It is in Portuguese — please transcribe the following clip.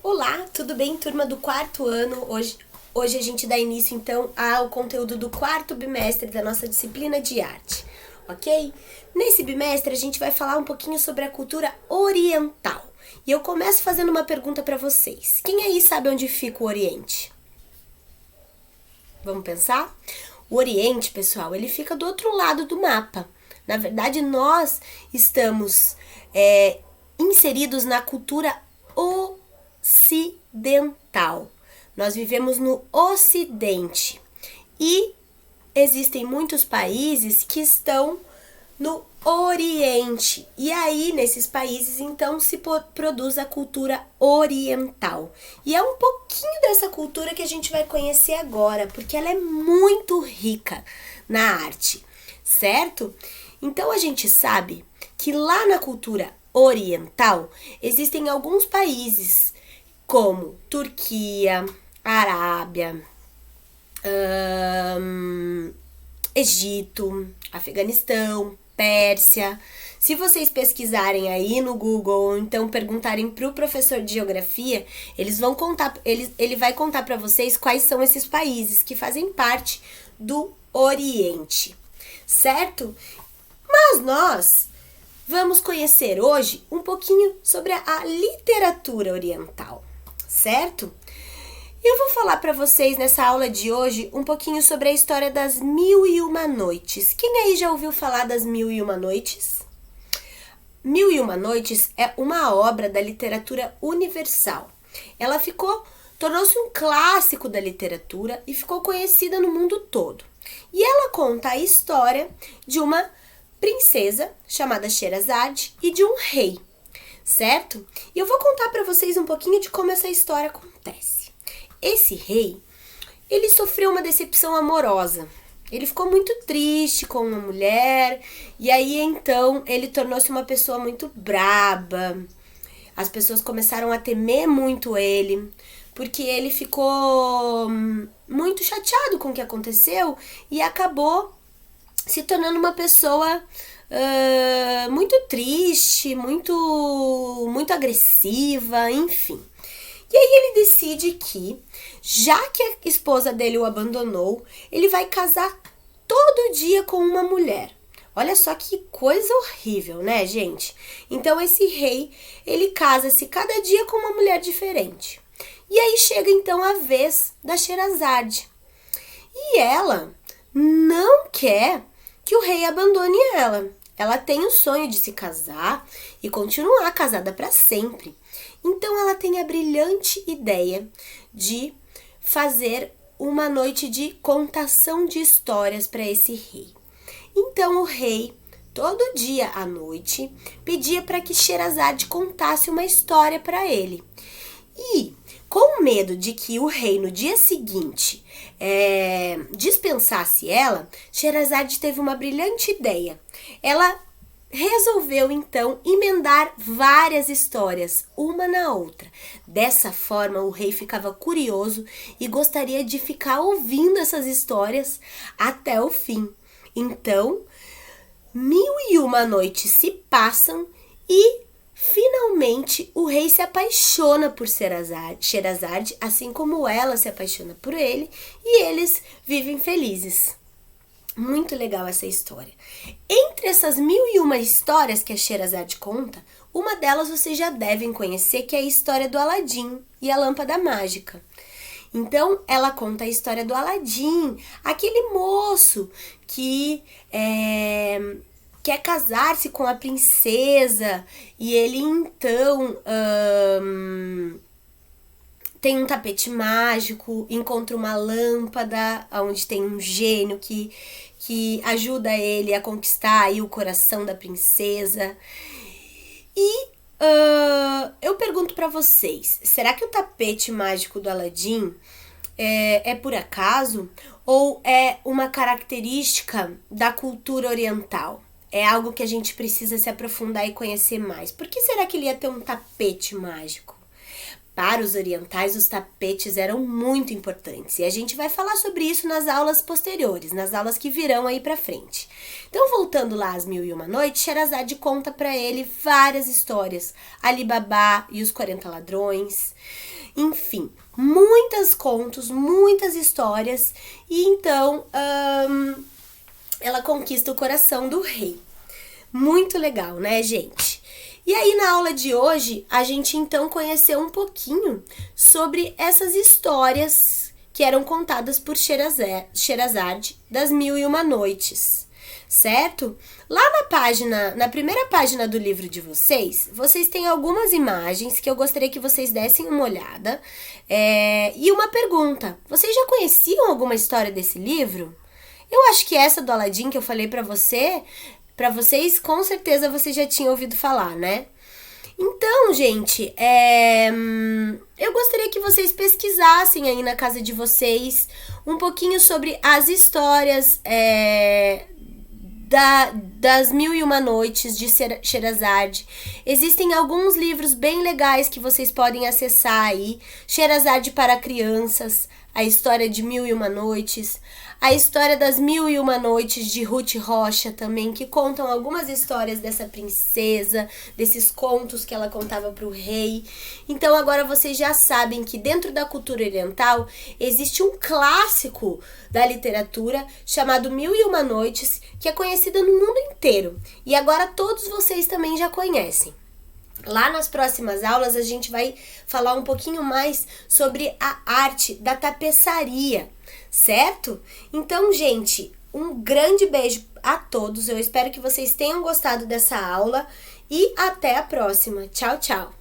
Olá, tudo bem, turma do quarto ano? Hoje a gente dá início então ao conteúdo do quarto bimestre da nossa disciplina de arte, ok? Nesse bimestre a gente vai falar um pouquinho sobre a cultura oriental. E eu começo fazendo uma pergunta para vocês. Quem aí sabe onde fica o Oriente? Vamos pensar? O Oriente, pessoal, ele fica do outro lado do mapa. Na verdade, nós estamos inseridos na cultura ocidental. Nós vivemos no Ocidente e existem muitos países que estão no Oriente. E aí, nesses países, então, se produz a cultura oriental. E é um pouquinho dessa cultura que a gente vai conhecer agora, porque ela é muito rica na arte, certo? Então, a gente sabe que lá na cultura oriental existem alguns países como Turquia, Arábia, Egito, Afeganistão, Pérsia. Se vocês pesquisarem aí no Google ou então perguntarem para o professor de geografia, ele vai contar para vocês quais são esses países que fazem parte do Oriente, certo? Mas nós vamos conhecer hoje um pouquinho sobre a literatura oriental, certo? Eu vou falar para vocês nessa aula de hoje um pouquinho sobre a história das Mil e Uma Noites. Quem aí já ouviu falar das Mil e Uma Noites? Mil e Uma Noites é uma obra da literatura universal. Ela tornou-se um clássico da literatura e ficou conhecida no mundo todo. E ela conta a história de uma princesa chamada Sherazade e de um rei, certo? E eu vou contar para vocês um pouquinho de como essa história acontece. Esse rei, ele sofreu uma decepção amorosa. Ele ficou muito triste com uma mulher e aí então ele tornou-se uma pessoa muito braba. As pessoas começaram a temer muito ele, porque ele ficou muito chateado com o que aconteceu e acabou se tornando uma pessoa muito triste, muito agressiva, enfim. E aí ele decide que, já que a esposa dele o abandonou, ele vai casar todo dia com uma mulher. Olha só que coisa horrível, né, gente? Então esse rei, ele casa-se cada dia com uma mulher diferente. E aí chega então a vez da Sherazade. E ela não quer que o rei abandone ela. Ela tem o sonho de se casar e continuar casada para sempre. Então ela tem a brilhante ideia de fazer uma noite de contação de histórias para esse rei. Então o rei, todo dia à noite, pedia para que Sherazade contasse uma história para ele. E, com medo de que o rei no dia seguinte dispensasse ela, Sherazade teve uma brilhante ideia. Ela resolveu então emendar várias histórias, uma na outra. Dessa forma, o rei ficava curioso e gostaria de ficar ouvindo essas histórias até o fim. Então, 1001 noites se passam e finalmente o rei se apaixona por Sherazade, assim como ela se apaixona por ele, e eles vivem felizes. Muito legal essa história. Entre essas 1001 histórias que a Sherazade conta, uma delas vocês já devem conhecer, que é a história do Aladim e a Lâmpada Mágica. Então, ela conta a história do Aladim, aquele moço que quer casar-se com a princesa e ele então tem um tapete mágico, encontra uma lâmpada onde tem um gênio que ajuda ele a conquistar aí o coração da princesa. E eu pergunto para vocês, será que o tapete mágico do Aladim é por acaso ou é uma característica da cultura oriental? É algo que a gente precisa se aprofundar e conhecer mais. Por que será que ele ia ter um tapete mágico? Para os orientais, os tapetes eram muito importantes. E a gente vai falar sobre isso nas aulas posteriores, nas aulas que virão aí pra frente. Então, voltando lá às 1001 Noites, Sherazade conta pra ele várias histórias. Ali Baba e os 40 Ladrões. Enfim, muitos contos, muitas histórias. E então, ela conquista o coração do rei. Muito legal, né, gente? E aí, na aula de hoje, a gente então conheceu um pouquinho sobre essas histórias que eram contadas por Sherazade das 1001 Noites, certo? Lá na primeira página do livro de vocês têm algumas imagens que eu gostaria que vocês dessem uma olhada. E uma pergunta: vocês já conheciam alguma história desse livro? Eu acho que essa do Aladim que eu falei pra vocês, com certeza vocês já tinham ouvido falar, né? Então, gente, eu gostaria que vocês pesquisassem aí na casa de vocês um pouquinho sobre as histórias das 1001 Noites de Sherazade. Existem alguns livros bem legais que vocês podem acessar aí. Sherazade para crianças, a história de 1001 Noites, a história das 1001 Noites de Ruth Rocha também, que contam algumas histórias dessa princesa, desses contos que ela contava para o rei. Então agora vocês já sabem que dentro da cultura oriental existe um clássico da literatura chamado 1001 Noites, que é conhecida no mundo inteiro. E agora todos vocês também já conhecem. Lá nas próximas aulas a gente vai falar um pouquinho mais sobre a arte da tapeçaria, certo? Então, gente, um grande beijo a todos. Eu espero que vocês tenham gostado dessa aula e até a próxima. Tchau, tchau!